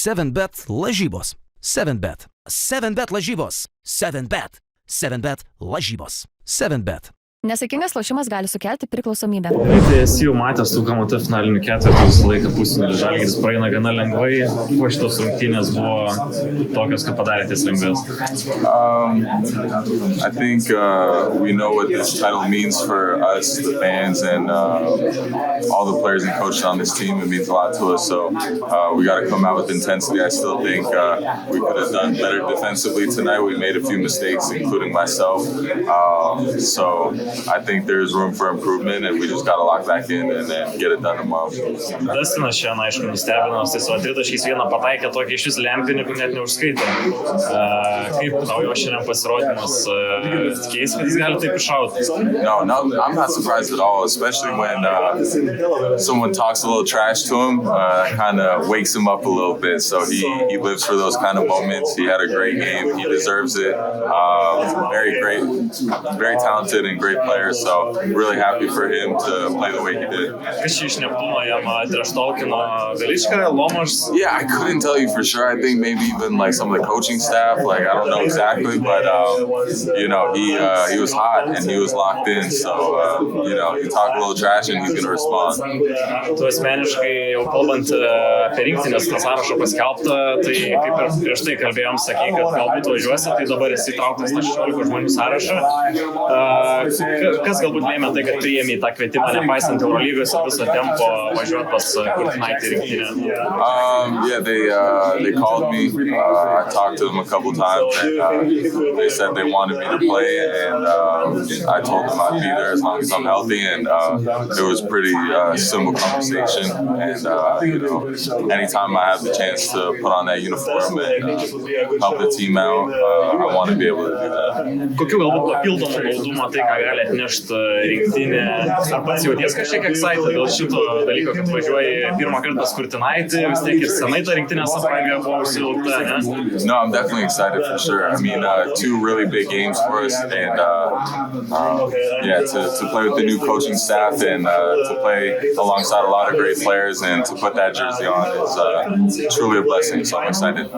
7bet lažybos. 7bet. 7bet lažybos. 7bet. 7bet lažybos. 7bet. Nesaikingas lošimas gali sukelti priklausomybę. Tai esi jau matęs tų KMT finalinių ketvirtų visą laiką pusfinalį. Žalgiris praeina gana lengvai. Kuo šitos rungtynės buvo tokios, kad padarė ties lengvės? I think we know what this title means for us, the fans, and all the players and coaches on this team. It means a lot to us, so we got to come out with intensity. I still think we could have done better defensively tonight. We made a few mistakes, including myself. So I think there's room for improvement, and we just got to lock back in and then get it done tomorrow. Dastinas šiandien, aišku, nustebino, tai savo tritaškiais vieną pataikė tokį iš vis lempinį, kur net neužskaitė. Kaip tau jo šiandien pasirodymas? Tikėjais, kad jis gali taip iššauti? No, I'm not surprised at all, especially when someone talks a little trash to him. Kind of wakes him up a little bit, so he lives for those kind of moments. He had a great game. He deserves it. Very great, very talented and great player, so really happy for him to play the way he did. Kas čia iš Neptūno jam traštolkino Veličką, Lomas? Yeah, I couldn't tell you for sure. I think maybe even like some of the coaching staff, like I don't know exactly, but you know, he was hot and he was locked in, so you know, he talked a little trash and he's going to respond. Tu asmeniškai jau kalbant apie rinktinės tą sąrašą paskelbtą, tai kaip ir prieš tai kalbėjom, sakei, kad galbūt važiuosi, tai dabar esi įtrauktas į 16 žmonių sąrašą. Kas galbūt lėmė tai, kad priėmė tą kvietimą, nepaisant Eurolygos ir viso tempo važiuoti pas Kurtinaitį rinktinę? Yeah, they called me. I talked to them a couple times, and they said they wanted me to play, and I told them I'd be there as long as I'm healthy, and it was pretty simple conversation, and you know, anytime I have the chance to put on that uniform and help the team out, I want to be able to do that. Kokių galbūt papildomų naudų matai, ką gali atnešti rinktinė? Ar pats jauties kažkiek excited dėl šito dalyko, kad važiuoji pirmą kartą pas Kurtinaitį, vis tiek ir senai ta rinktinės apranga buvo užsivilkta, ne? No, I'm definitely excited for sure. I mean, two really big games for us, and yeah, to play with the new coaching staff and to play alongside a lot of great players and to put that jersey on is truly a blessing, so I'm excited.